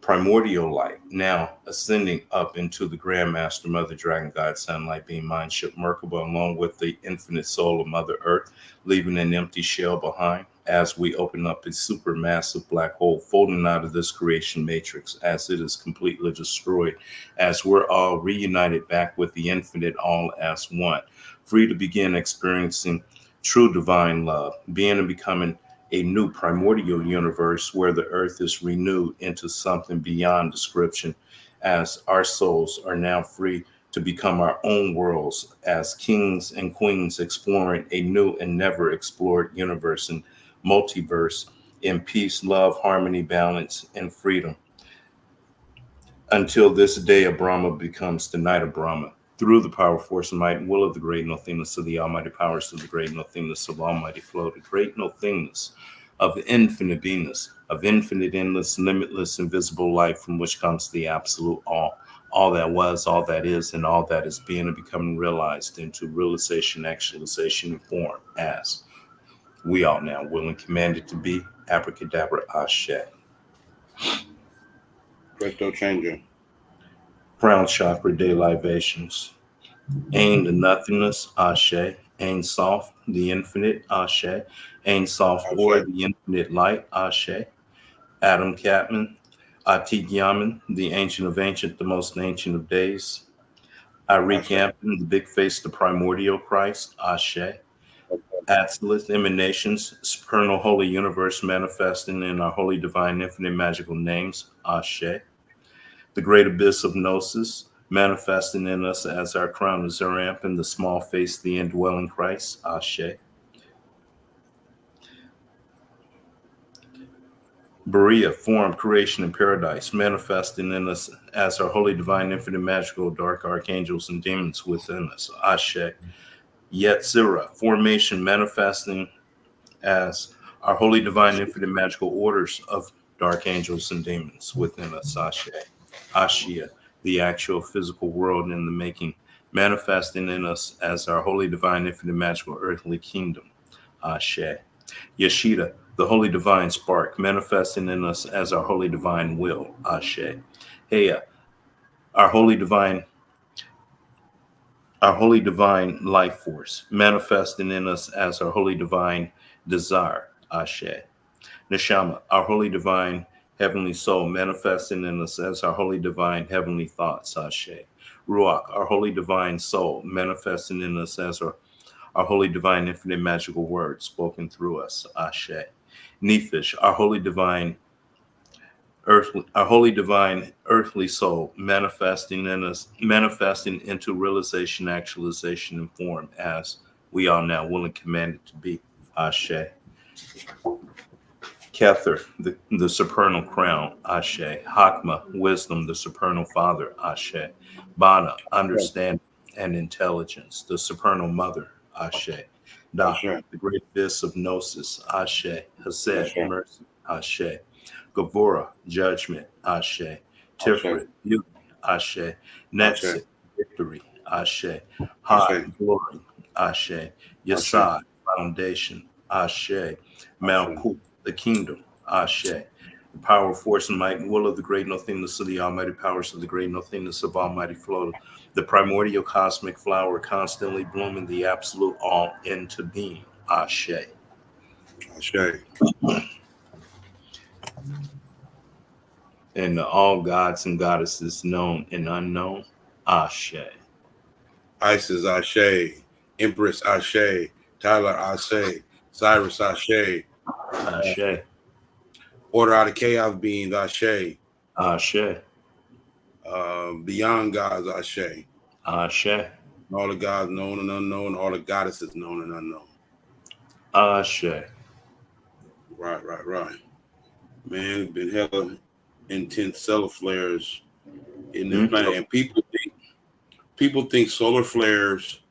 primordial light, now ascending up into the Grand Master, Mother Dragon, God, Sunlight, Being, Mind, Ship, Merkaba, along with the infinite soul of Mother Earth, leaving an empty shell behind as we open up a supermassive black hole, folding out of this creation matrix as it is completely destroyed, as we're all reunited back with the infinite all as one, free to begin experiencing true divine love, being and becoming a new primordial universe where the earth is renewed into something beyond description, as our souls are now free to become our own worlds as kings and queens exploring a new and never explored universe and multiverse in peace, love, harmony, balance, and freedom until this day of Brahma becomes the night of Brahma. Through the power, force, and might, and will of the great nothingness of the almighty powers of the great nothingness of almighty flow, the great nothingness of infinite beingness, of infinite, endless, limitless, invisible life from which comes the absolute all that was, all that is, and all that is being and becoming realized into realization, actualization, and form as we all now will and commanded to be. Abracadabra, Ashe. Presto changer. Crown chakra, day libations. Ain the nothingness, Ashe. Ain soft, the infinite, Ashe. Ain soft or the infinite light, Ashe. Adam Catman, Atik Yaman, the ancient of ancient, the most ancient of days. Arik Yampin, the big face, the primordial Christ, Ashe. Absolute emanations, supernal holy universe manifesting in our holy divine infinite magical names, Ashe. The great abyss of gnosis, manifesting in us as our crown of Zerampin, the small face, the indwelling Christ, Ashe. Berea, form, creation, and paradise, manifesting in us as our holy divine infinite magical dark archangels and demons within us, Ashe. Yetzirah, formation, manifesting as our holy divine infinite magical orders of dark angels and demons within us, Ashe. Ashia, the actual physical world in the making, manifesting in us as our holy divine infinite magical earthly kingdom, Ashe. Yeshida, the holy divine spark, manifesting in us as our holy divine will, Ashe. Heya, our holy divine life force, manifesting in us as our holy divine desire, Ashe. Neshama, our holy divine heavenly soul, manifesting in us as our holy divine heavenly thoughts, Ashe. Ruach, our holy divine soul, manifesting in us as our holy divine infinite magical word spoken through us, Ashe. Nephish, our holy divine earthly soul, manifesting in us, manifesting into realization, actualization, and form as we are now willing commanded to be, Ashe. Kether, the supernal crown, Ashe. Hakma, wisdom, the supernal father, Ashe. Bana, understanding and intelligence, the supernal mother, Ashe. Da, the great abyss of gnosis, Ashe. Hased, mercy, Ashe. Gavura, judgment, Ashe. Tiferet, beauty, Ashe. Netzik, victory, Ashe. High, glory, Ashe. Yesod, foundation, Ashe. Malkut, the kingdom, Ashe. The power, force, and might and will of the great nothingness of the almighty powers of the great nothingness of almighty flow. The primordial cosmic flower constantly blooming the absolute all into being, Ashe. Ashe. And the all gods and goddesses known and unknown, Ashe. Isis Ashe. Empress Ashe. Tyler Ashe. Cyrus Ashe. Ashe. Order out of chaos beings Ashe. Ashe. Beyond gods Ashe. Ashe. All the gods known and unknown. All the goddesses known and unknown. Ashe. Right. Man, it's been hella intense solar flares in this planet, and people think solar flares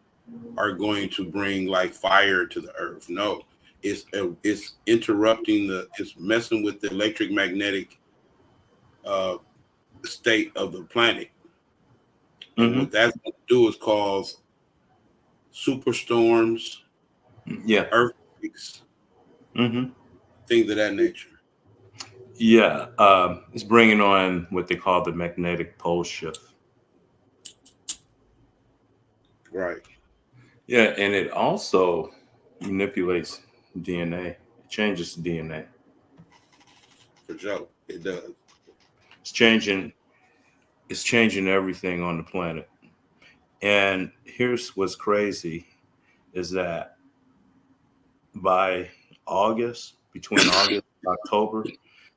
are going to bring like fire to the earth. No, it's interrupting it's messing with the electric magnetic state of the planet, and what that's going to do is cause superstorms, earthquakes, things of that nature. Yeah, it's bringing on what they call the magnetic pole shift. Right. Yeah, and it also manipulates DNA. It changes DNA. For sure. It does. It's changing. It's changing everything on the planet. And here's what's crazy is that by August, between August and October,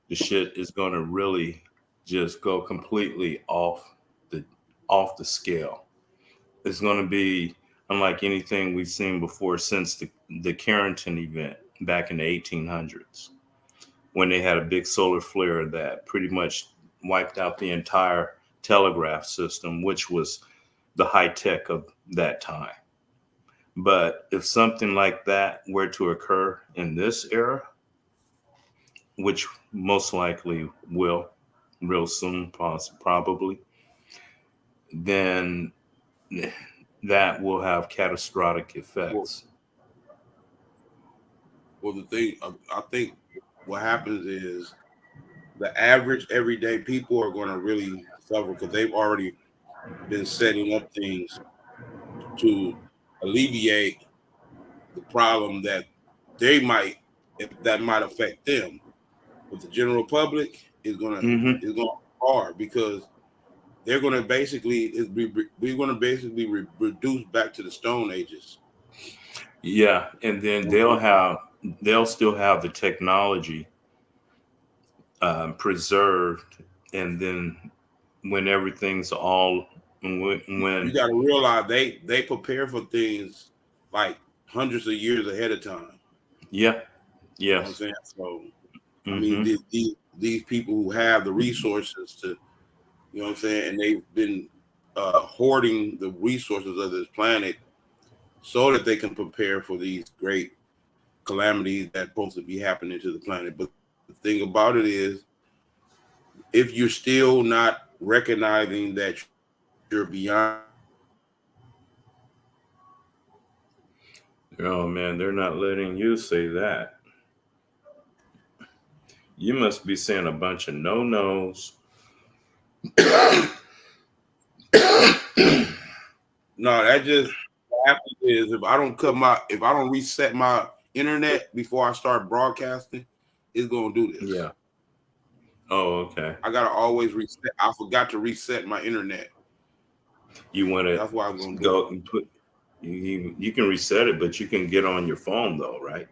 the shit is going to really just go completely the off the scale. It's going to be unlike anything we've seen before since the Carrington event back in the 1800s, when they had a big solar flare that pretty much wiped out the entire telegraph system, which was the high tech of that time. But if something like that were to occur in this era, which most likely will real soon, probably, then that will have catastrophic Well, effects. well, the thing I think what happens is the average everyday people are going to really suffer because they've already been setting up things to alleviate the problem that they might, if that might affect them. But the general public Hmm. is gonna be hard because they're going to basically we're going to basically reduce back to the Stone Ages. Yeah, and then they'll still have the technology preserved, and then when everything's all You when got to realize they prepare for things like hundreds of years ahead of time. yeah, You know what I'm yes, saying? So I mean, hmm these people who have the resources to, you know what I'm saying, and they've been hoarding the resources of this planet so that they can prepare for these great calamities that's supposed to be happening to the planet. But the thing about it is, if you're still not recognizing that you're beyond the physical, oh man, they're not letting you say that. You must be saying a bunch of no nos. no, that just what happens is if I don't reset my internet before I start broadcasting, it's gonna do this. Yeah. Oh, okay. I gotta always reset. I forgot to reset my internet. You want to That's why I'm gonna do it. go and put you can reset it, but you can get on your phone though, right?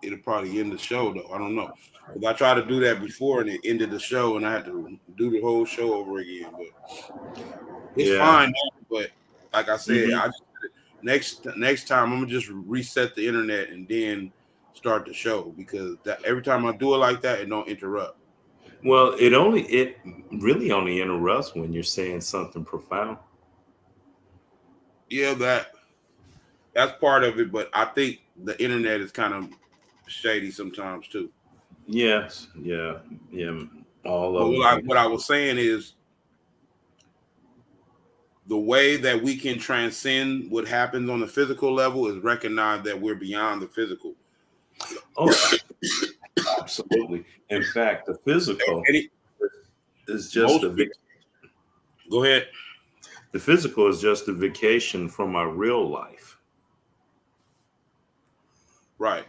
It'll probably end the show though. I don't know because I tried to do that before and it ended the show and I had to do the whole show over again. But it's Yeah. fine now. But like I said, Hmm. I just, next time I'm gonna just reset the internet and then start the show because that every time I do it like that, it don't interrupt. Well, it really only interrupts when you're saying something profound. Yeah, that's part of it. But I think the internet is kind of shady sometimes too. Yes. Yeah. Yeah. All But of them can. what I was saying is the way that we can transcend what happens on the physical level is recognize that we're beyond the physical. Oh, absolutely. In fact, the physical And is just most a people, go ahead. the physical is just a vacation from our real life. Right,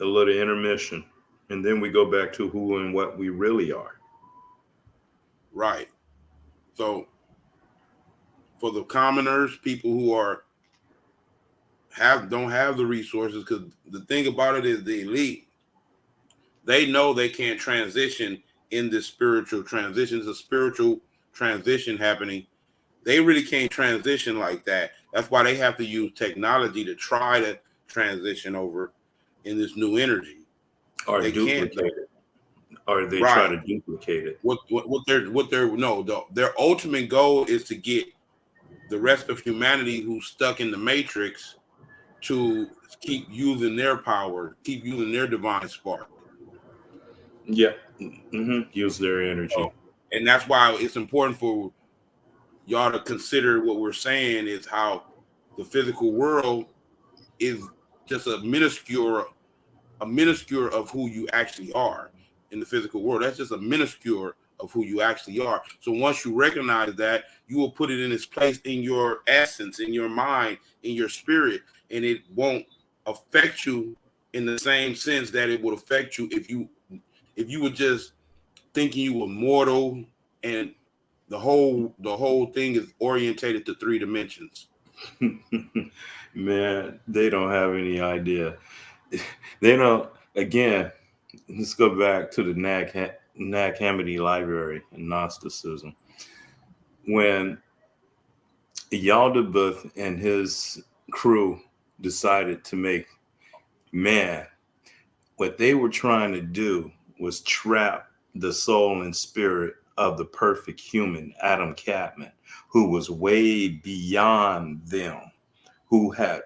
A little intermission, and then we go back to who and what we really are. right. So for the commoners, people who are have don't have the resources, because the thing about it is the elite, they know they can't transition in this spiritual transition. It's a spiritual transition happening. They really can't transition like that. That's why they have to use technology to try to transition over in this new energy. Or They can't duplicate though. it, or they try Right. to duplicate it. What their no though their ultimate goal is to get the rest of humanity who's stuck in the matrix to keep using their power, keep using their divine spark. Yeah. Use their So, energy. and that's why it's important for y'all to consider what we're saying is how the physical world is just a minuscule a minuscule of who you actually are in the physical world. That's just a minuscule of who you actually are. So once you recognize that, you will put it in its place in your essence, in your mind, in your spirit, and it won't affect you in the same sense that it would affect you if you were just thinking you were mortal and the whole thing is orientated to 3 dimensions. Man, they don't have any idea. They don't. Again, let's go back to the Nag Hammadi Library and Gnosticism. When Yaldabaoth and his crew decided to make man, what they were trying to do was trap the soul and spirit of the perfect human, Adam Catman, who was way beyond them, who had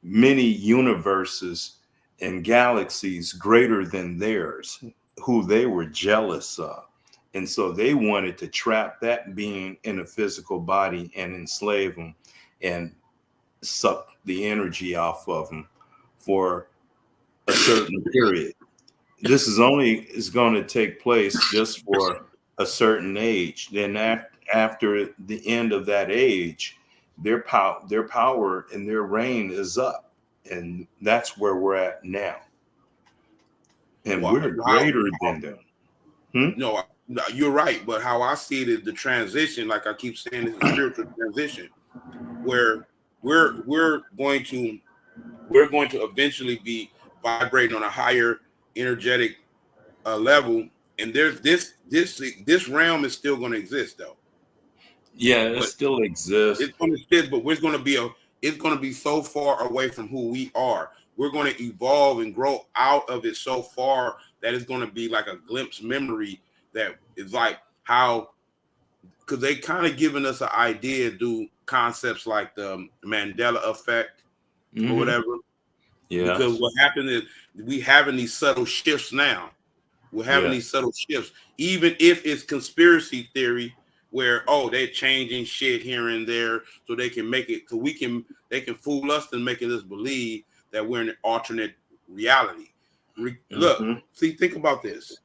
many universes and galaxies greater than theirs, who they were jealous of. And so they wanted to trap that being in a physical body and enslave him and suck the energy off of him for a certain period. This is going to take place just for a certain age. Then after the end of that age, their power and their reign is up, and that's where we're at now. And Well, we're greater than them. no, you're right. But how I see it is the transition, like I keep saying, is a spiritual transition where we're going to eventually be vibrating on a higher energetic level, and there's this realm is still going to exist though. Yeah, it But still exists. it's going to exist, but it's going to be so far away from who we are. We're going to evolve and grow out of it so far that it's going to be like a glimpse memory that is like how, because they kind of given us an idea through concepts like the Mandela effect or whatever. Because Yes. what happened is we having these subtle shifts now. We're having Yeah. these subtle shifts, even if it's conspiracy theory, where they're changing shit here and there so they can make it, so they can fool us and making us believe that we're in an alternate reality. Look, see, think about this.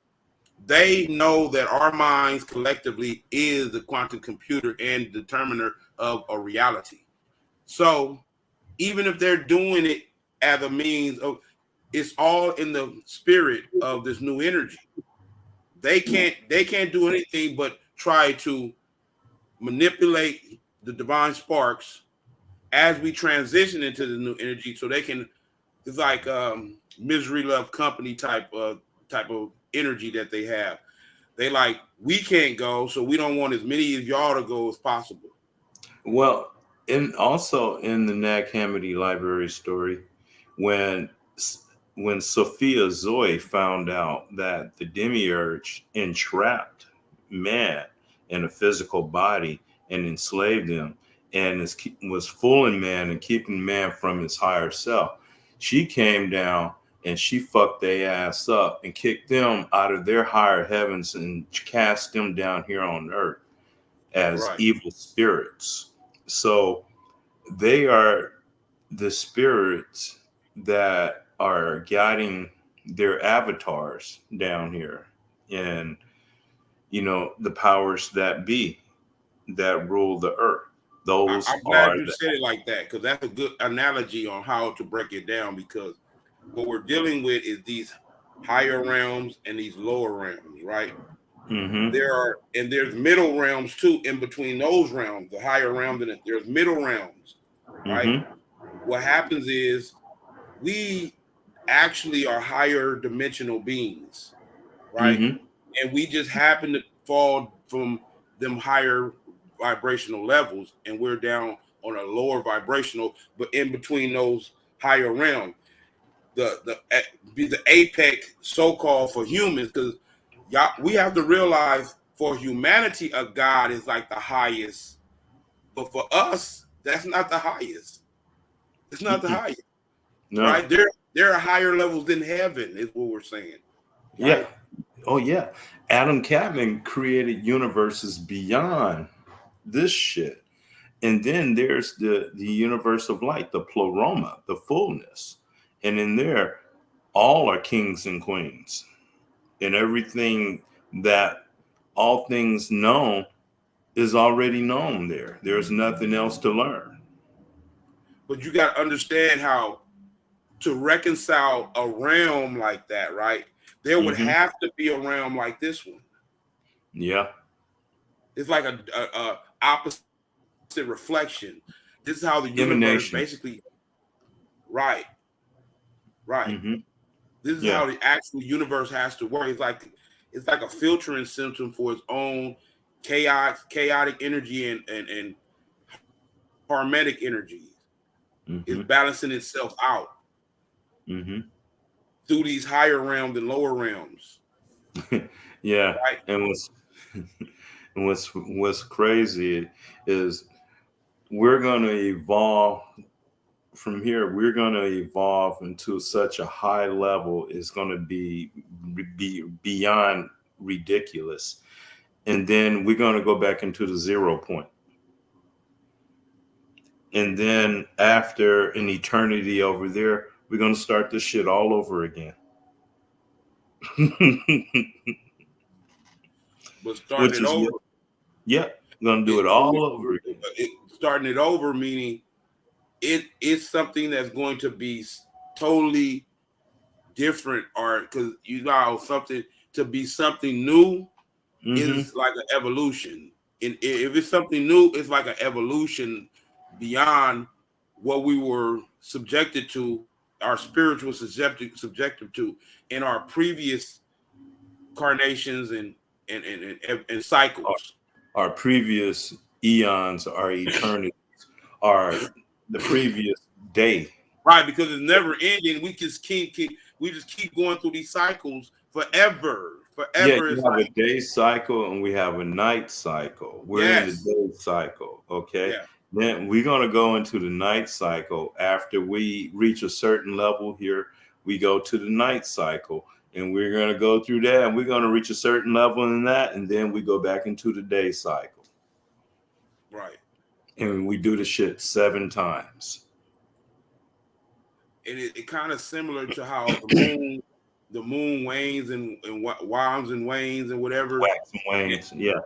They know that our minds collectively is the quantum computer and determiner of a reality. So even if they're doing it as a means of, it's all in the spirit of this new energy. They can't do anything but try to manipulate the divine sparks as we transition into the new energy, so they can. It's like misery love company type of energy that they have. They like, we can't go, so we don't want as many of y'all to go as possible. Well, and also in the Nag Hammadi Library story, when when Sophia Zoe found out that the demiurge entrapped man in a physical body and enslaved him, and was fooling man and keeping man from his higher self, she came down and she fucked their ass up and kicked them out of their higher heavens and cast them down here on earth as Right. evil spirits. So they are the spirits that are guiding their avatars down here. And, the powers that be that rule the earth. Those I'm glad are you said it like that, because that's a good analogy on how to break it down. Because what we're dealing with is these higher realms and these lower realms, right? There's middle realms too in between those realms, the higher realms, and there's middle realms, right? What happens is we actually are higher dimensional beings, right? And we just happen to fall from them higher vibrational levels, and we're down on a lower vibrational, but in between those higher realms, the apex so-called for humans, because we have to realize for humanity a God is like the highest, but for us that's not the highest. It's not the highest, No. right? There are higher levels than heaven, is what we're saying, Yeah. right? Oh, yeah. Adam Catman created universes beyond this shit. And then there's the universe of light, the pleroma, the fullness. And in there, all are kings and queens, and everything that all things known is already known there. There's nothing else to learn. But you got to understand how to reconcile a realm like that, right? There would have to be a realm like this one. Yeah. It's like a opposite reflection. This is how the universe Emanation. basically, right. Mm-hmm. This is how the actual universe has to work. It's like a filtering system for its own chaotic energy and harmonic energy. It's balancing itself out through these higher realms and lower realms. Yeah. Right? And what's crazy is we're going to evolve from here. We're going to evolve into such a high level. It's going to be beyond ridiculous. And then we're going to go back into the 0 point. And then after an eternity over there, we're going to start this shit all over again. But starting it over. Yeah, we're going to do it all over again. Starting it over, meaning it's something that's going to be totally different, or because something to be something new is like an evolution. And if it's something new, it's like an evolution beyond what we were subjected to, our spirits were subjected to in our previous incarnations and cycles. Our previous eons, our eternities, are the previous day. Right, because it's never ending. We just keep going through these cycles forever. Yeah, we have a day cycle and we have a night cycle. We're in the day cycle, okay? Yeah. Then we're going to go into the night cycle. After we reach a certain level here, we go to the night cycle. And we're going to go through that, and we're going to reach a certain level in that, and then we go back into the day cycle. Right. And we do the shit 7 times. And it kind of similar to how the moon wanes and winds and wanes and whatever. Wax and wanes, yeah.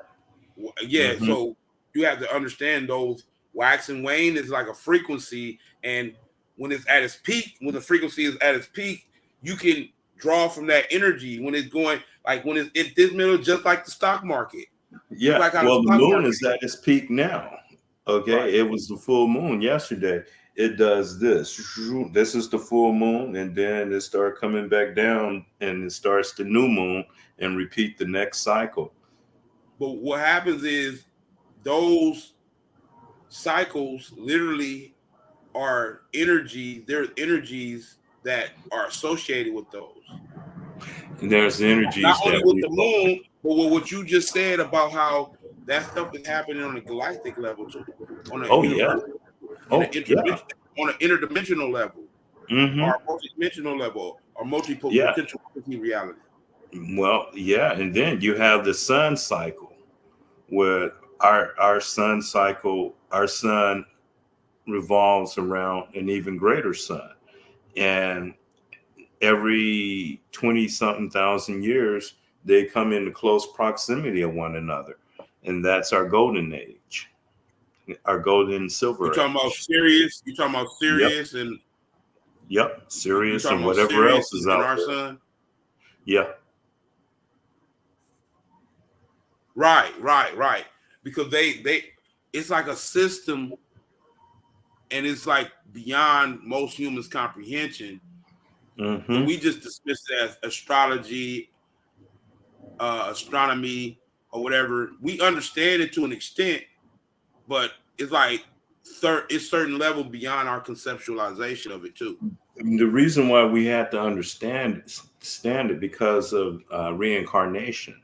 Yeah, so you have to understand those wax and wane is like a frequency, and when it's at its peak, when the frequency is at its peak, you can draw from that energy when it's going, like when it's in this middle, just like the stock market. Yeah, like the moon is at its peak now. Okay, right. It was the full moon yesterday. It does this. This is the full moon, and then it starts coming back down, and it starts the new moon, and repeat the next cycle. But what happens is those cycles literally are energy. There are energies that are associated with those. And there's energies not only with the moon, but with what you just said about how that stuff is happening on a galactic level too. On an on an interdimensional level, or multi-dimensional level, or multi-potential reality. Well, yeah, and then you have the sun cycle, where our sun cycle, our sun revolves around an even greater sun, and every 20-something thousand years, they come into close proximity of one another. And that's our golden age, our golden silver age. You're talking about Sirius? You're talking about Sirius and... Yep, Sirius and whatever else is out our there. Sun? Yeah. Right. Because they it's like a system, and it's like beyond most humans' comprehension. We just dismiss it as astrology, astronomy, or whatever. We understand it to an extent, but it's like it's certain level beyond our conceptualization of it too. The reason why we had to understand it because of reincarnation,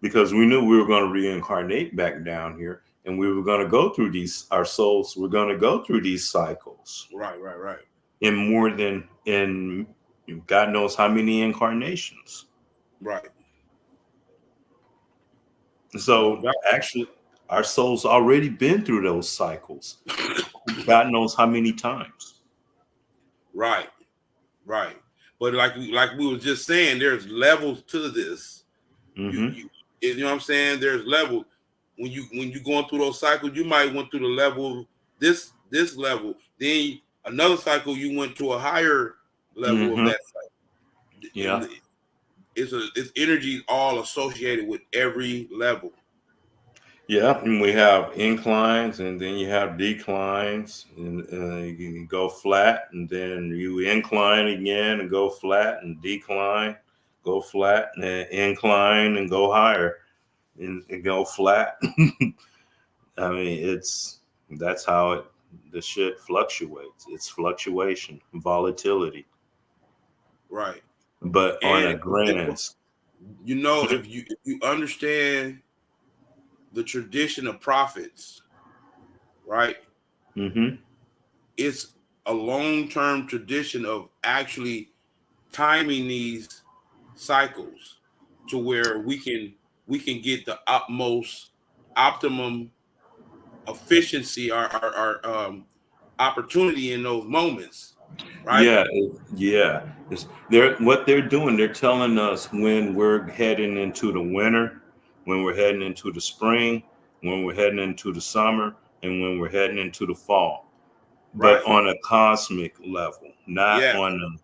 because we knew we were going to reincarnate back down here, and we were going to go through our souls were going to go through these cycles. Right. In God knows how many incarnations. Right. So actually, our soul's already been through those cycles. God knows how many times. Right. But like we were just saying, there's levels to this. Mm-hmm. You know what I'm saying? There's levels. When you going through those cycles, you might went through the level this level. Then another cycle, you went to a higher level of Mm-hmm. that cycle. Yeah. And it's energy all associated with every level. Yeah, and we have inclines, and then you have declines, and you can go flat, and then you incline again, and go flat, and decline, go flat, and then incline, and go higher, and go flat. I mean, that's how the shit fluctuates. It's fluctuation, volatility, Right. but on And a grand. if you understand the tradition of prophets, right? Mm-hmm. It's a long-term tradition of actually timing these cycles to where we can get the utmost optimum efficiency our opportunity in those moments, right? Yeah, yeah. They're what they're doing. They're telling us when we're heading into the winter, when we're heading into the spring, when we're heading into the summer, and when we're heading into the fall. But Right. on a cosmic level, not Yeah. on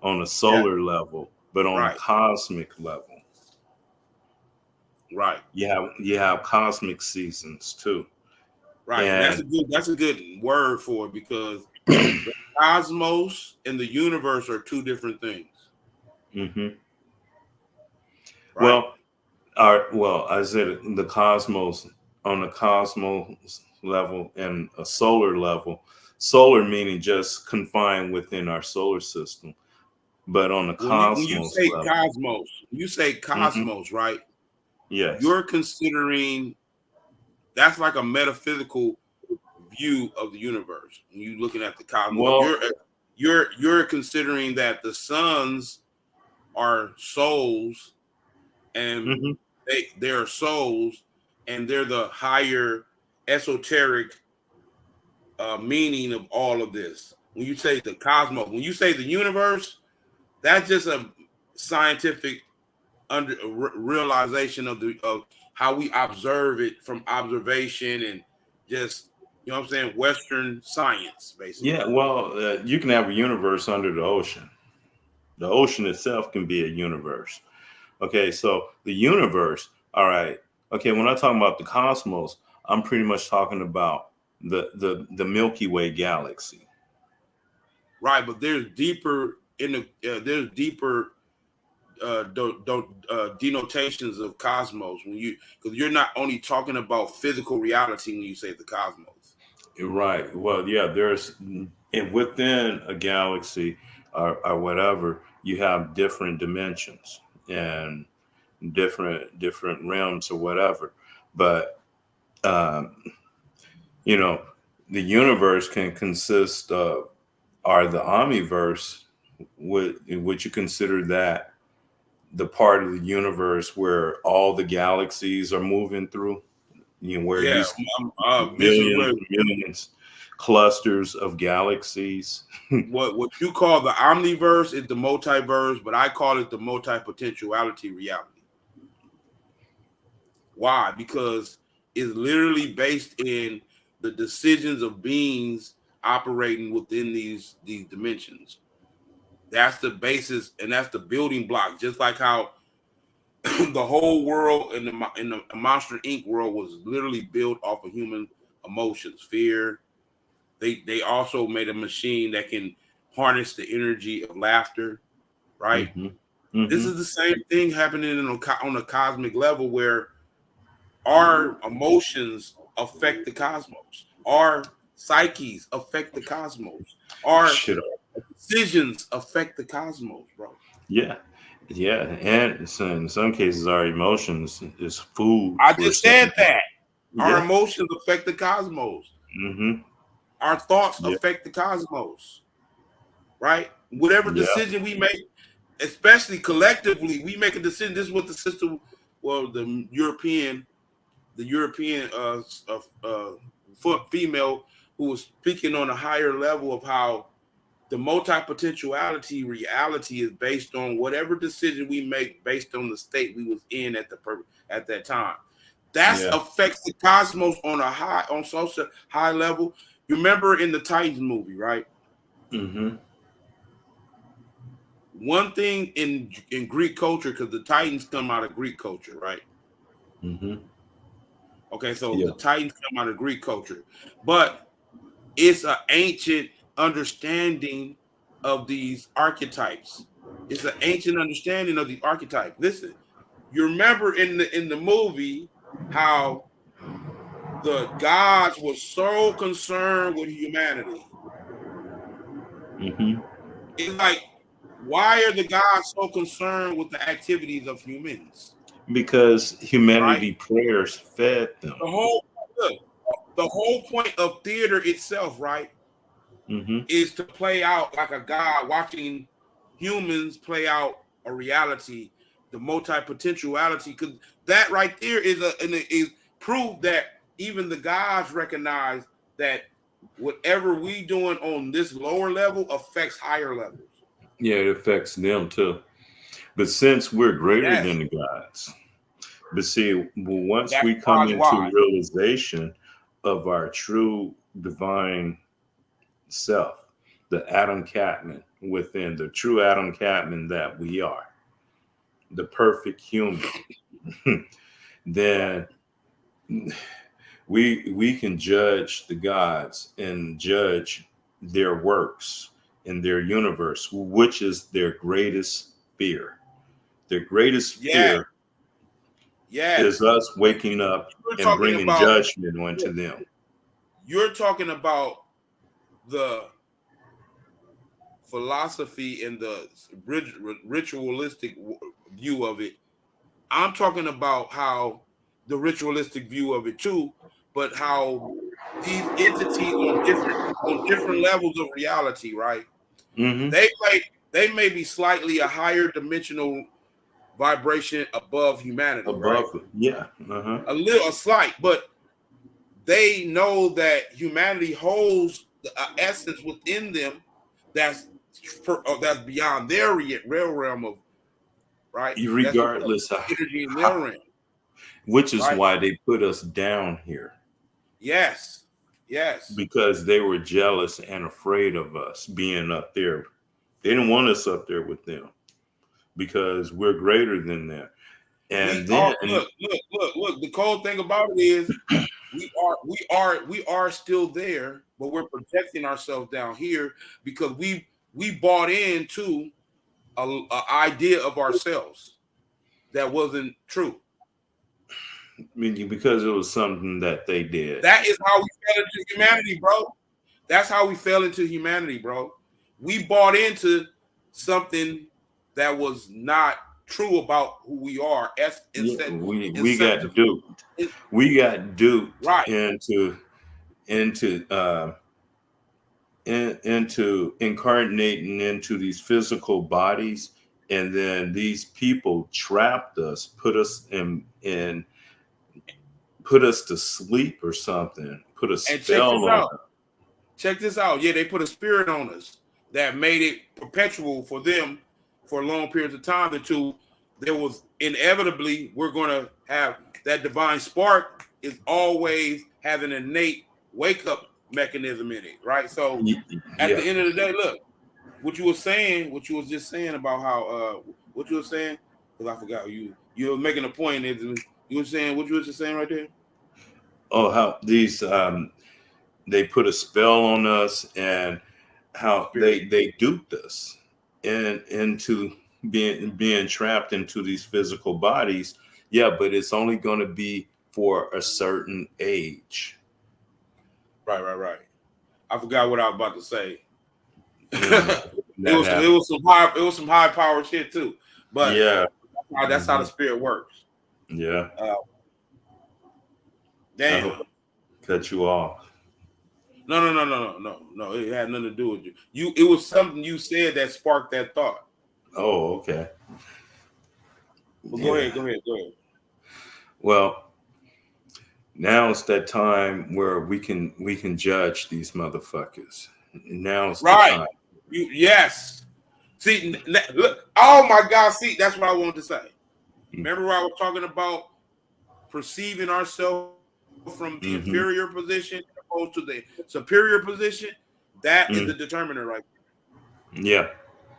a Yeah. solar level, but on a Right. cosmic level. Right. You have cosmic seasons too, Right. And and that's a good word for it because the cosmos and the universe are two different things, mhm. right? Well, I said the cosmos on a cosmos level and a solar level. Solar meaning just confined within our solar system, but on the When you cosmos say level. cosmos, you say Hmm. cosmos, right? Yes. You're considering that's like a metaphysical view of the universe. When you're looking at the cosmos, Well. you're considering that the suns are souls and Hmm. they're souls and they're the higher esoteric meaning of all of this. When you say the cosmos, when you say the universe, that's just a scientific realization of how we observe it from observation and just what I'm saying, Western science, basically. Yeah. Well, you can have a universe under the ocean. The ocean itself can be a universe. Okay, so the universe, all right. Okay, when I talk about the cosmos, I'm pretty much talking about the Milky Way galaxy. Right, but there's deeper in the there's deeper denotations of cosmos when you because you're not only talking about physical reality when you say the cosmos. Right. Well, yeah, there's and within a galaxy or whatever, you have different dimensions and different realms or whatever. But um, you know, the universe can consist of or the omniverse. Would you consider that the part of the universe where all the galaxies are moving through? You know, where you Yeah, see this is millions where and millions clusters of galaxies. what you call the omniverse is the multiverse, but I call it the multi-potentiality reality. Why? Because it's literally based in the decisions of beings operating within these dimensions. That's the basis and that's the building block. Just like how the whole world in the Monster Inc. world was literally built off of human emotions, fear. They also made a machine that can harness the energy of laughter. Right. Hmm. This Hmm. is the same thing happening on a cosmic level where our emotions affect the cosmos. Our psyches affect the cosmos. Our Shit. decisions affect the cosmos, bro. Yeah. Yeah. And in some cases, our emotions is food I for just some. said that. Our Yeah. emotions affect the cosmos. Hmm. Our thoughts Yeah. affect the cosmos, right? Whatever Yeah. decision we make, especially collectively, we make a decision. This is what the system, well, the European female who was speaking on a higher level of how the multi-potentiality reality is based on whatever decision we make based on the state we was in at that time. That affects the cosmos on social high level. You remember in the Titans movie, right? Mm-hmm. One thing in Greek culture, because the Titans come out of Greek culture, right? Mm-hmm. Okay, so the Titans come out of Greek culture, but it's an ancient understanding of these archetypes. It's an ancient understanding of the archetype. Listen, you remember in the movie how the gods were so concerned with humanity. Mm-hmm. It's like, why are the gods so concerned with the activities of humans? Because humanity Right? prayers fed them. The whole point of theater itself, right, Mm-hmm. is to play out like a god watching humans play out a reality, the multi-potentiality. Because that right there is proof that even the gods recognize that whatever we doing on this lower level affects higher levels. Yeah, it affects them too. But since we're greater Yes, than the gods, but see, once that's we come into why. realization of our true divine self, the Adam Catman within, the true Adam Catman that we are, the perfect human, then we can judge the gods and judge their works in their universe, which is their greatest fear. Their greatest fear is Yes. us waking up You're and talking bringing about judgment onto them. you're talking about the philosophy and the ritualistic view of it. I'm talking about how the ritualistic view of it too, but how these entities on different levels of reality, right? Mm-hmm. They may be slightly a higher dimensional vibration above humanity, right? Above, yeah, uh-huh. A slight, but they know that humanity holds the essence within them that's that's beyond their real realm of, right. That's Regardless of energy in their how, realm, which is right? why they put us down here, Yes, yes. because they were jealous and afraid of us being up there. They didn't want us up there with them because we're greater than them. We And are then, look. The cold thing about it is we are still there, but we're protecting ourselves down here because we bought into a idea of ourselves that wasn't true. because it was something that they did. That is how we fell into humanity, bro. That's how we fell into humanity, bro. We bought into something that was not true about who we are. Yeah, we got Inceptively. duped. We got duped Right. into into incarnating into these physical bodies, and then these people trapped us, put us to sleep or something, put a And check spell this on out. us. Check this out. Yeah, they put a spirit on us that made it perpetual for them for long periods of time until there was inevitably we're going to have that divine spark is always have an innate wake up mechanism in it, right? So at Yeah. the end of the day, look, what you was just saying about how what you were saying, because I forgot you were making a point. You were saying what you were just saying right there. Oh, how these they put a spell on us, and how Spirit. they duped us into being trapped into these physical bodies. Yeah, but it's only going to be for a certain age. Right. I forgot what I was about to say. Mm, it that was happened. it was some high power shit too, but Yeah. that's how the spirit works. Yeah. I Damn. hope I cut you off. No. It had nothing to do with you. It was something you said that sparked that thought. Oh, okay. But Yeah. go ahead. Well, now it's that time where we can judge these motherfuckers. Now's the Right. time. Yes. See, look. Oh my God. See, that's what I wanted to say. Remember what I was talking about perceiving ourselves from the Mm-hmm. inferior position opposed to the superior position? That is Mm. the determiner, right? Yeah.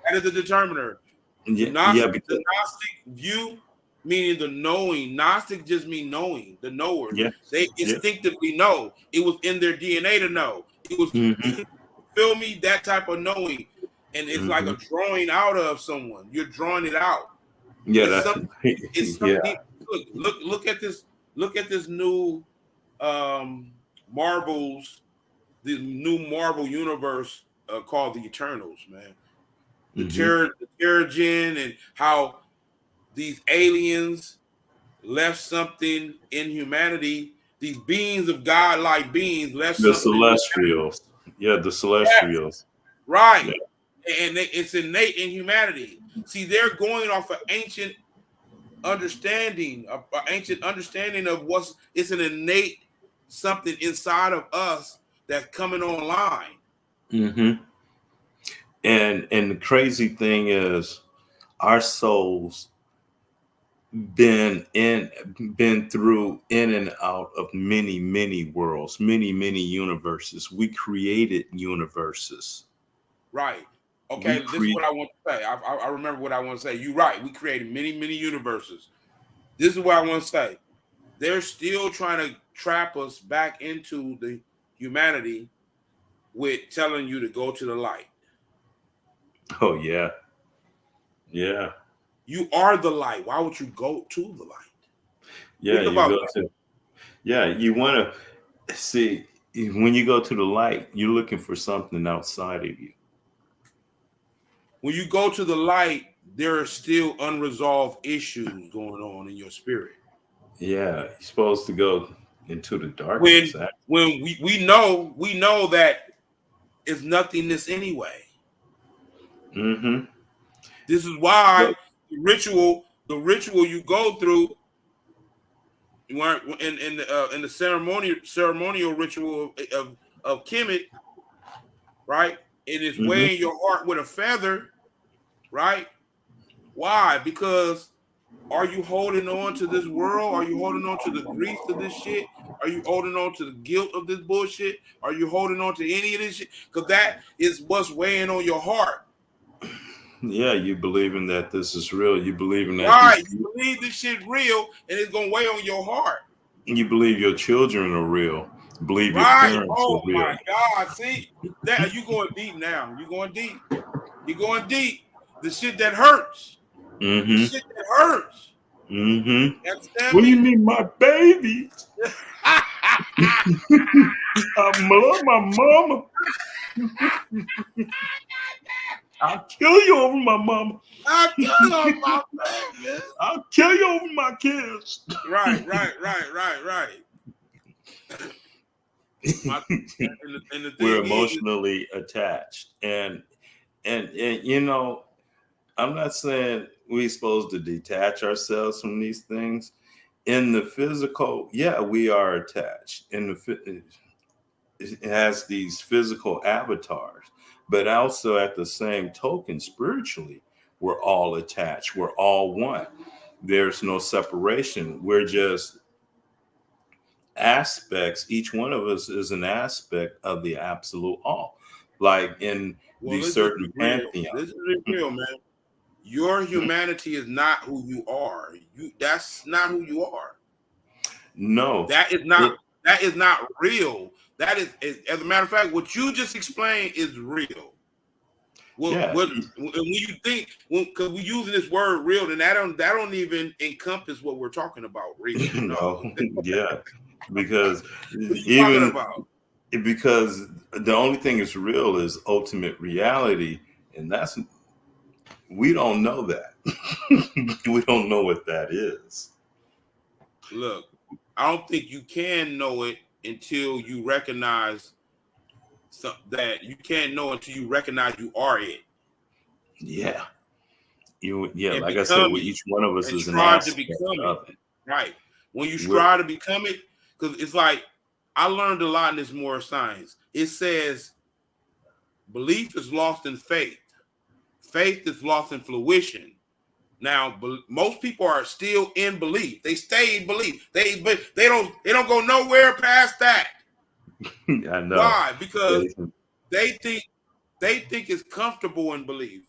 That is the determiner. Yeah. Yeah. The Because Gnostic view, meaning the knowing. Gnostic just mean knowing, the knowers. yeah. They Yeah. instinctively know. It was in their DNA to know. It was, Mm-hmm. feel me, that type of knowing. And it's like Mm-hmm. a drawing out of someone. You're drawing it out. Yeah. It's That's something. It's yeah. something. Look at this. Look at this new Marvel's the new Marvel universe called the Eternals, man. Mm-hmm. The Terrigen, and how these aliens left something in humanity. These beings of God-like beings left The something in humanity. celestials. Yeah. The Yes, celestials. right. Yeah. And it's innate in humanity. See, they're going off of ancient understanding of what's it's an innate something inside of us that's coming online. Mm-hmm. And the crazy thing is, our souls been through in and out of many worlds, many universes. We created universes. Right. We Okay, this is create what I want to say. I remember what I want to say. You're right. We created many universes. This is what I want to say. They're still trying to trap us back into the humanity with telling you to go to the light. oh yeah. Yeah. You are the light. Why would you go to the light? Yeah, Think you about go that. to yeah, you want to see when you go to the light, you're looking for something outside of you. When you go to the light, there are still unresolved issues going on in your spirit. Yeah, you're supposed to go into the When darkness. we know that it's nothingness anyway. Mm-hmm. This is why the ritual you go through in the ceremonial ritual of Kemet, right? It is Mm-hmm. weighing your heart with a feather, right? Why? Because are you holding on to this world? Are you holding on to the grief of this shit? Are you holding on to the guilt of this bullshit? Are you holding on to any of this shit? Because that is what's weighing on your heart. Yeah, you believing that this is real. You believing that these Right. people, You believe this shit real and it's gonna weigh on your heart. you believe your children are real. Believe your Right. parents are Oh real. my God. See, that you going deep now. You're going deep. You're going deep. The shit that hurts. The Mm-hmm. shit that hurts. Mm-hmm. You understand What do you me? mean, my baby? I love my mama. I'll kill you over my mama. I kill on my baby. I'll kill you over my kids. Right. My, and the We're thing is, emotionally attached, and I'm not saying we're supposed to detach ourselves from these things. In the physical, yeah, we are attached. It has these physical avatars, but also at the same token, spiritually, we're all attached. We're all one. There's no separation. We're just aspects. Each one of us is an aspect of the absolute all. Like in well, the let's just certain be real. pantheon. Let's just be real, man. Your humanity is not who you are. That's not who you are. No, That is not it, that is not real. That is, as a matter of fact, what you just explained is real. yeah, When you think, because we using this word real, then that don't even encompass what we're talking about. Real, no. no, yeah, because What are you talking even about? because the only thing is real is ultimate reality, and that's we don't know that. We don't know what that is. Look, I don't think you can know it until you recognize that you can't know until you recognize you are it Yeah, yeah, and like I said, become well, it each one of us and is an strive to aspect become it. of it. Right. When you We're strive to become it, because it's like I learned a lot in this more science. It says Belief is lost in faith. Faith is lost in fruition. Now, most people are still in belief. They stay in belief. But they don't go nowhere past that. I know. Why? Because they think it's comfortable in belief.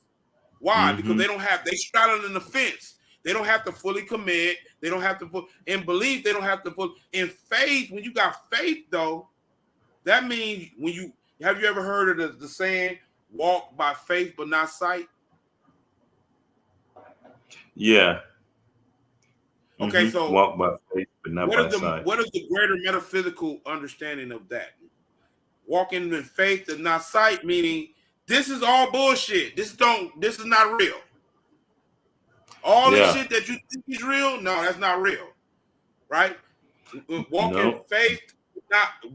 Why? Because they straddle in the fence. They don't have to fully commit. They don't have to put in belief. They don't have to put in faith. When you got faith, though, that means when you have you ever heard of the saying, walk by faith but not sight? Yeah. Okay, so walk by faith but not by sight. what is the greater metaphysical understanding of that? Walking in faith and not sight, meaning this is all bullshit. This is not real. All the shit that you think is real, no, that's not real. Right? Walk in faith,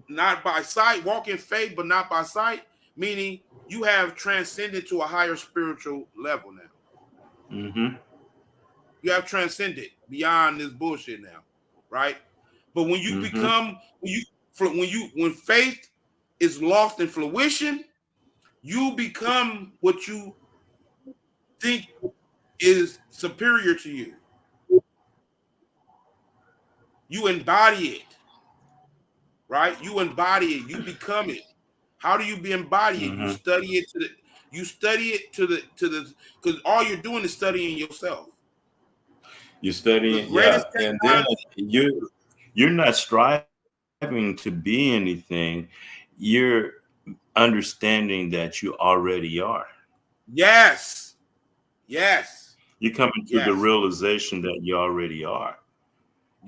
not by sight. Walk in faith, but not by sight, meaning you have transcended to a higher spiritual level now. You have transcended beyond this bullshit now, right? But when you become when faith is lost in fruition, you become what you think is superior to you. You embody it, right? You embody it. You become it. How do you be embodied? You study it because all you're doing is studying yourself. You're studying, and then you're not striving to be anything. You're understanding that you already are. Yes. You come into the realization that you already are.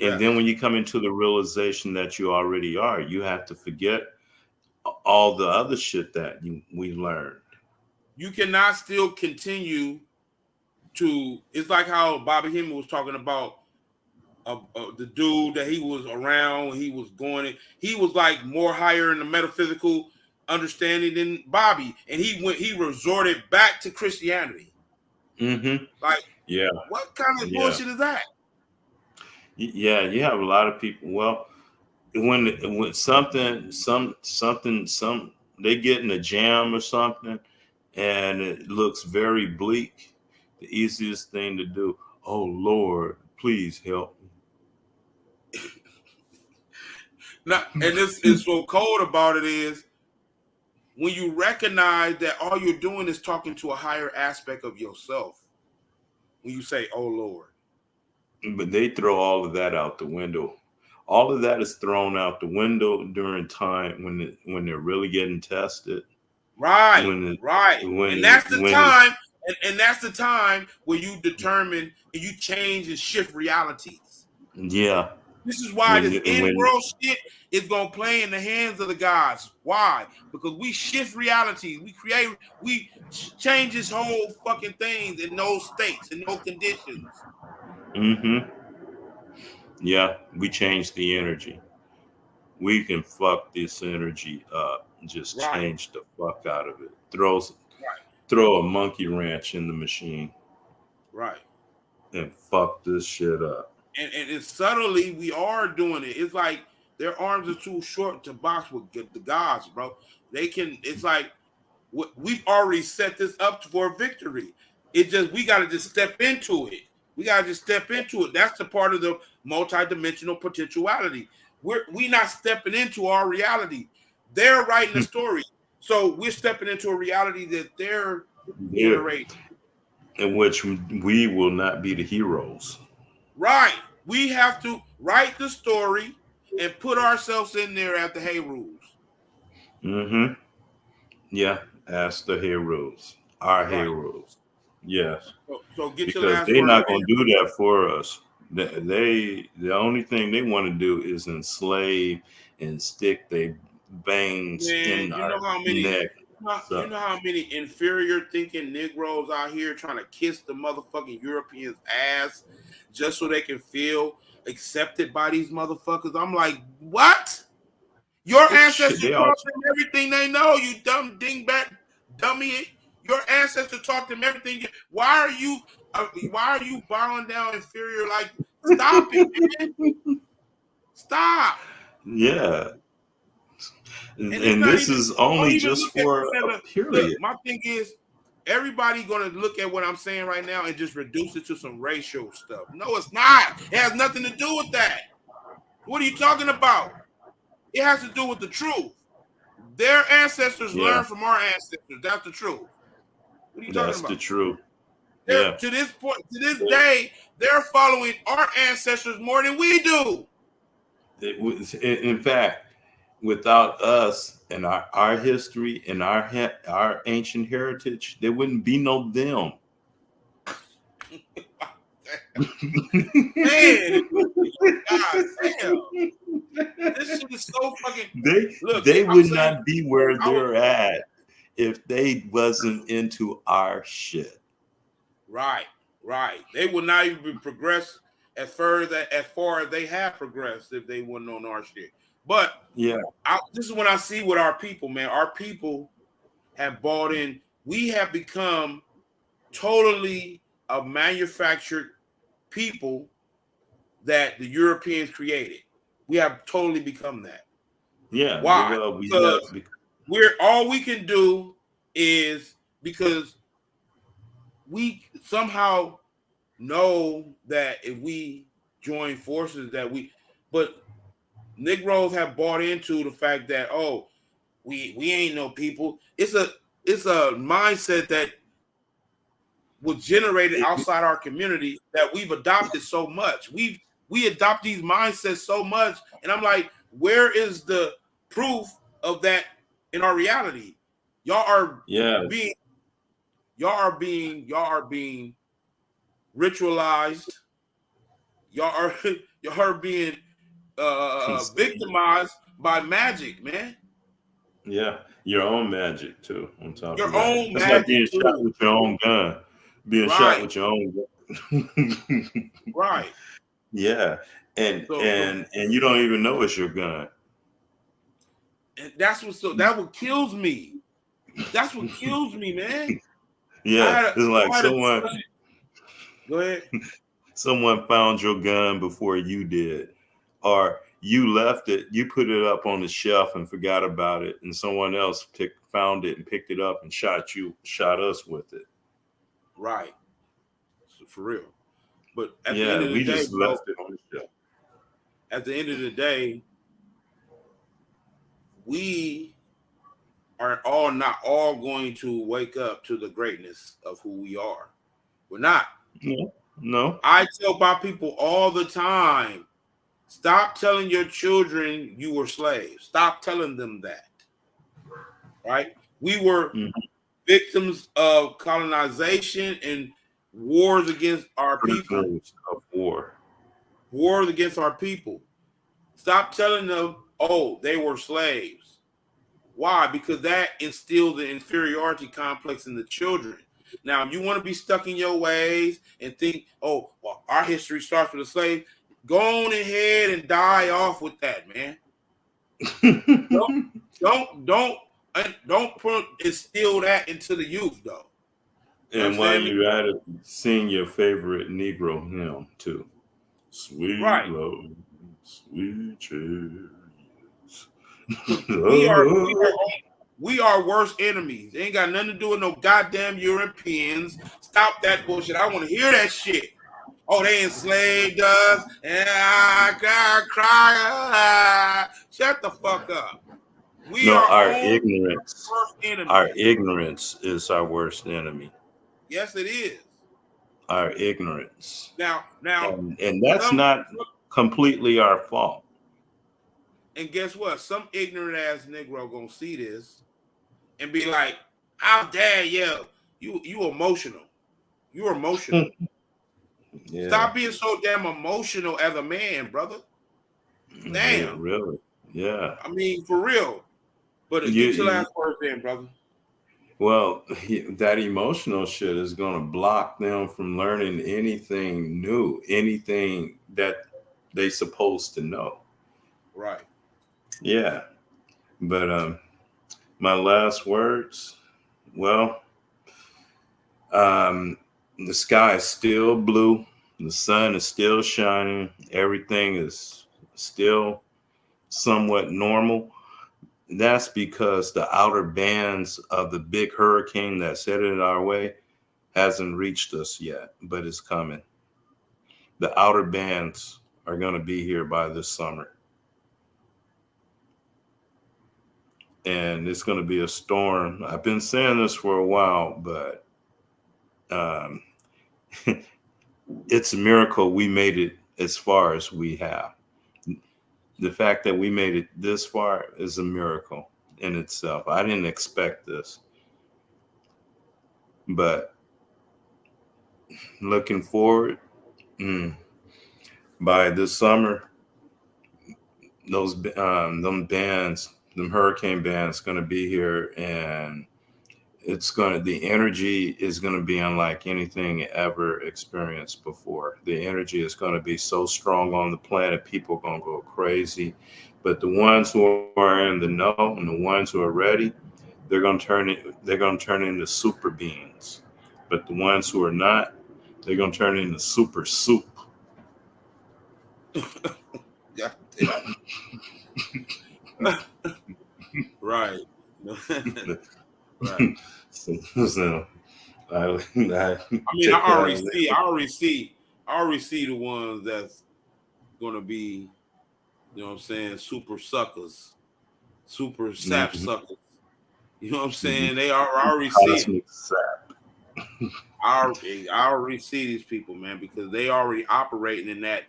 And then when you come into the realization that you already are, you have to forget all the other shit that we learned. You cannot still continue to. It's like how Bobby Hemming was talking about the dude that he was around. He was he was like more higher in the metaphysical understanding than Bobby, and he resorted back to Christianity. Like, what kind of bullshit is that? Yeah, you have a lot of people. Well, when they get in a jam or something, and it looks very bleak, the easiest thing to do, oh Lord, please help me. Now, and this is so cold about it is when you recognize that all you're doing is talking to a higher aspect of yourself. When you say, oh Lord. But they throw all of that out the window. All of that is thrown out the window during time when they're really getting tested. Right. And that's the time, and that's the time where you determine and you change and shift realities. Yeah. This is why this in-world shit is gonna play in the hands of the gods. Why? Because we shift realities. We change this whole fucking things in those states, in those conditions. Yeah, we change the energy. We can fuck this energy up. Just change the fuck out of it. Throw a monkey wrench in the machine. Right. And fuck this shit up. And it's subtly we are doing it. It's like their arms are too short to box with the gods, bro. It's like we've already set this up for victory. We gotta just step into it. That's the part of the multidimensional potentiality. We not stepping into our reality. They're writing the story. So we're stepping into a reality that they're generating. In which we will not be the heroes. Right. We have to write the story and put ourselves in there at the heroes. Yeah, as the heroes. Our heroes. Yes. So get because your last they're word not going to do that for us. The only thing they want to do is enslave and stick their bangs in our neck. You know how many inferior thinking Negroes out here trying to kiss the motherfucking Europeans' ass just so they can feel accepted by these motherfuckers? I'm like, what? Your ancestors taught them everything they know, you dumb dingbat dummy. Your ancestors taught them everything. Why are you bowing down inferior? Like, stop it, man. Stop. Yeah. And it's And not this even, is don't only even just look at for it as a a look. period. My thing is, everybody gonna look at what I'm saying right now and just reduce it to some racial stuff. No, it's not. It has nothing to do with that. What are you talking about? It has to do with the truth. Their ancestors Yeah, learned from our ancestors. That's the truth. What are you talking that's the about? truth. They're Yeah. to this point, to this day, they're following our ancestors more than we do. In fact, without us and our history and our ancient heritage, there wouldn't be no them. Man, God damn. This shit is so fucking look, they I'm would saying not be where I was they're at if they wasn't into our shit. right, right. They would not even progress as far as they have progressed if they wouldn't on our shit. But Yeah, this is when I see what our people, man. Our people have bought in. We have become totally a manufactured people that the Europeans created. We have totally become that. yeah. Why? Well, we Because have. we're all we can do is because we somehow know that if we join forces that but Negroes have bought into the fact that we ain't no people. It's a mindset that was generated outside our community that we've adopted so much. We adopt these mindsets so much, and I'm like, where is the proof of that in our reality? Y'all are Yeah, being y'all are being ritualized. Y'all are y'all are being conceived. victimized by magic, man. Yeah, your own magic too. On top of Your that, own that's like magic being shot too. with your own gun. Being shot Right, with your own gun. right. Yeah, So and you don't even know it's your gun. and that what kills me. That's what kills me, man. I Yeah, had a, it's like I had a someone discussion. Go ahead. someone found your gun before you did, or you left it, you put it up on the shelf and forgot about it, and someone else found it and picked it up and shot us with it. Right. So for real. But at the end Yeah, of the we day, just bro, left it on the shelf. at the end of the day, we are all not all going to wake up to the greatness of who we are. We're not. No, no. I tell my people all the time, stop telling your children you were slaves. Stop telling them that. Right? We were Mhm. victims of colonization and wars against our people. Prisoners of war. Wars against our people. Stop telling them, oh, they were slaves. Why? Because that instills the inferiority complex in the children. Now, if you want to be stuck in your ways and think, oh, well, our history starts with a slave, go on ahead and die off with that, man. Don't, don't instill that into the youth, though. You And while understand me? you're at it, sing your favorite Negro hymn too. Sweet Right. love, sweet cherries. Because we are worst enemies. They ain't got nothing to do with no goddamn Europeans. Stop that bullshit. I want to hear that shit. Oh, they enslaved us, and I cry. Shut the fuck up. We No, are only worst our enemies. ignorance is our worst enemy. Yes, it is. Our ignorance, Now, and that's not completely our fault. and guess what? Some ignorant ass Negro gonna see this and be like, "How dare you? You emotional? You're emotional. Yeah, Stop being so damn emotional as a man, brother. yeah, Damn. really. Yeah, I mean, for real. But get your you last words in, brother. well, that emotional shit is going to block them from learning anything new, anything that they supposed to know. Right. Yeah, but my last words, well, um, the sky is still blue, the sun is still shining, everything is still somewhat normal. That's because the outer bands of the big hurricane that's headed our way hasn't reached us yet, but it's coming. The outer bands are going to be here by this summer. And it's going to be a storm. I've been saying this for a while, but um, it's a miracle we made it as far as we have. The fact that we made it this far is a miracle in itself. I didn't expect this, but looking forward, mm, by this summer, those them bands, them hurricane bands, going to be here, and the energy is going to be unlike anything ever experienced before. The energy is going to be so strong on the planet, people are going to go crazy. But the ones who are in the know and the ones who are ready, they're going to turn into super beings. But the ones who are not, they're going to turn into super soup. God damn. Right. Right. So I I mean, take that. I already see the ones that's gonna be, you know what I'm saying, super suckers, super sap Mm-hmm. suckers. You know what I'm Mm-hmm. saying? I already see it. Cosmic sap. I already see these people, man, because they already operating in that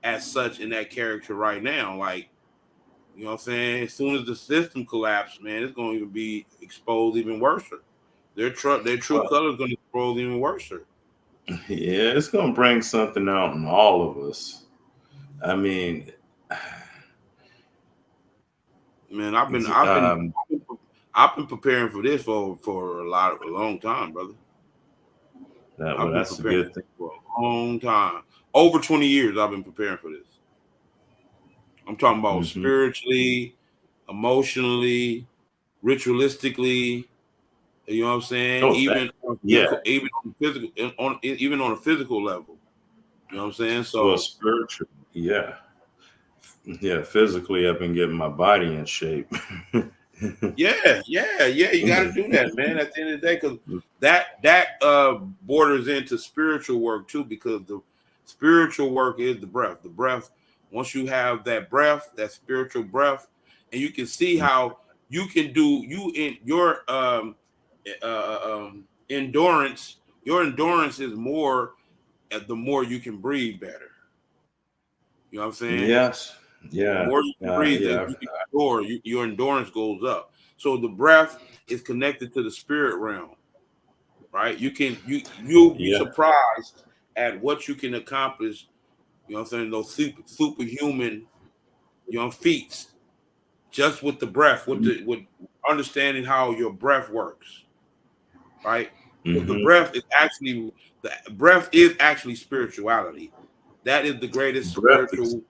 as such in that character right now. Like, you know what I'm saying? As soon as the system collapses, man, it's gonna even be exposed even worse. Their true Well, color is gonna expose even worse. yeah, it's gonna bring something out in all of us. I mean, Man, um, I've been preparing for this for a long time, brother. I've been that's a preparing good thing. for a long time. Over 20 years I've been preparing for this. I'm talking about Hmm. spiritually, emotionally, ritualistically, you know what I'm saying? Oh, that, yeah. Even on a physical level. You know what I'm saying? Well, So spiritual, yeah, yeah. Physically, I've been getting my body in shape. yeah. You got to do that, man. At the end of the day, because that borders into spiritual work too. Because the spiritual work is the breath. The breath. Once you have that breath, that spiritual breath, and you can see how you can do you in your endurance. Your endurance is more the more you can breathe better. You know what I'm saying? Yes, The yeah, more you can breathe, yeah. you can endure. Your endurance goes up. So the breath is connected to the spirit realm, right? You'll be Yeah. surprised at what you can accomplish. You know what I'm saying? Those superhuman, feats just with the breath, with understanding how your breath works, right? Because Hmm. the breath is actually spirituality. That is the greatest Breath is spiritual.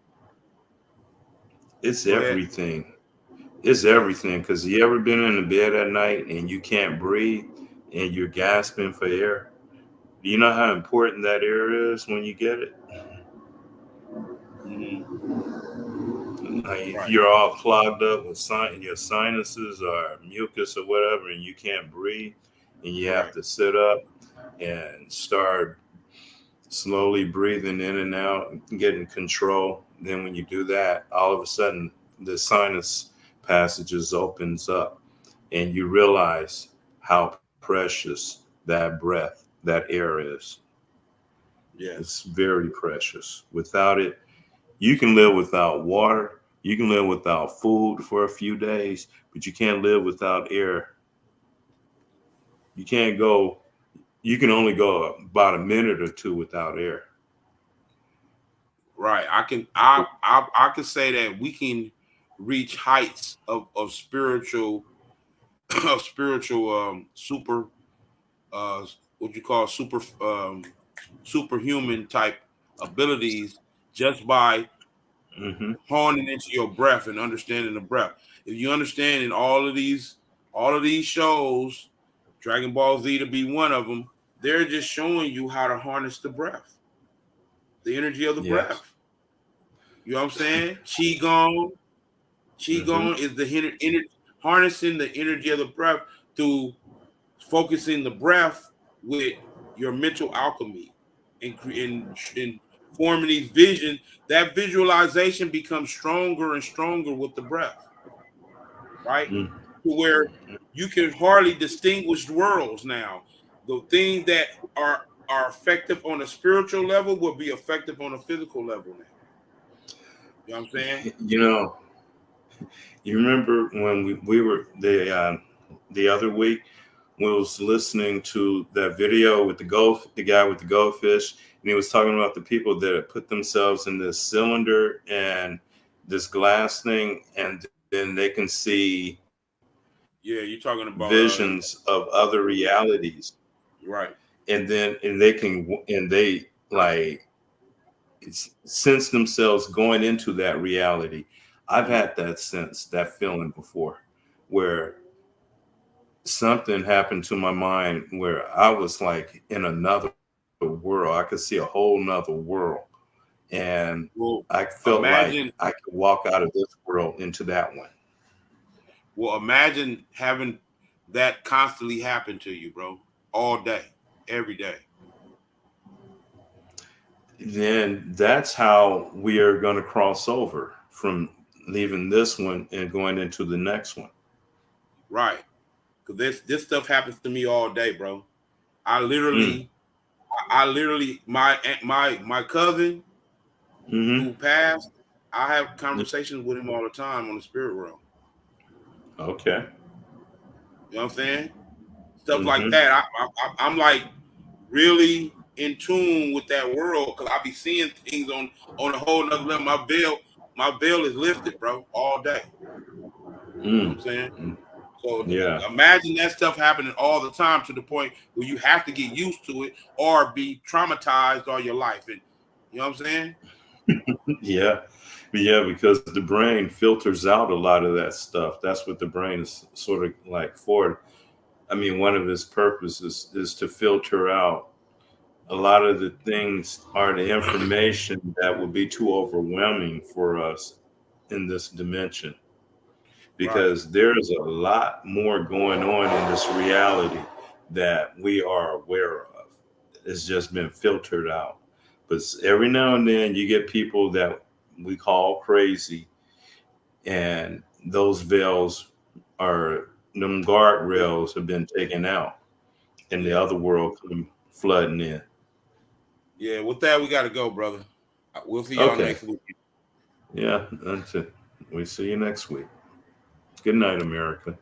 it's Go ahead. everything. It's everything. Because you ever been in the bed at night and you can't breathe and you're gasping for air? Do you know how important that air is when you get it? Hmm. Like if Right. you're all clogged up with your sinuses or mucus or whatever, and you can't breathe, and you have Right. to sit up and start slowly breathing in and out, getting control. Then when you do that, all of a sudden the sinus passages opens up, and you realize how precious that breath, that air is. It's Yes. very precious. Without it, you can live without water. You can live without food for a few days, but you can't live without air. You can't go, you can only go about a minute or two without air. Right. I can say that we can reach heights of spiritual of spiritual super what you call superhuman type abilities just by Hmm. honing into your breath and understanding the breath. If you understand in all of these shows, Dragon Ball Z to be one of them, they're just showing you how to harness the breath, the energy of the Yes. breath. You know what I'm saying? Qigong. Hmm. Qigong is the energy. harnessing the energy of the breath through focusing the breath with your mental alchemy and forming these visions. That visualization becomes stronger and stronger with the breath, right? Mm. To where you can hardly distinguish worlds now. The things that are effective on a spiritual level will be effective on a physical level now. You know what I'm saying? You know, you remember when we were the other week, we was listening to that video with the guy with the goldfish, and he was talking about the people that had put themselves in this cylinder and this glass thing, and then they can see Yeah, you're talking about visions of other realities, right. and they can and they like sense themselves going into that reality. I've had that sense, that feeling before, where something happened to my mind where I was like in another world. I could see a whole nother world. And Well, I felt like imagine I could walk out of this world into that one. imagine having that constantly happen to you, bro, all day, every day. Then that's how we are going to cross over from leaving this one and going into the next one. Right. Because this stuff happens to me all day, bro. I Mm. literally, I literally, my cousin who Mm-hmm. passed, I have conversations with him all the time on the spirit realm. Okay. You know what I'm saying? Stuff like Mm-hmm. that. I'm like really in tune with that world because I be seeing things on a whole nother level. My veil is lifted, bro, all day. You know what Mm. I'm saying? Mm. So Yeah. imagine that stuff happening all the time to the point where you have to get used to it or be traumatized all your life. And you know what I'm saying? Yeah. Yeah, because the brain filters out a lot of that stuff. That's what the brain is sort of like for. I mean, one of its purposes is to filter out a lot of the things or the information that would be too overwhelming for us in this dimension. Right, Because there's a lot more going on in this reality that we are aware of. It's just been filtered out. But every now and then you get people that we call crazy, and those veils are them guardrails have been taken out, and the yeah, other world come flooding in. yeah. With that, we got to go, brother. We'll see y'all Okay, next week. yeah, that's it. We see you next week. Good night, America.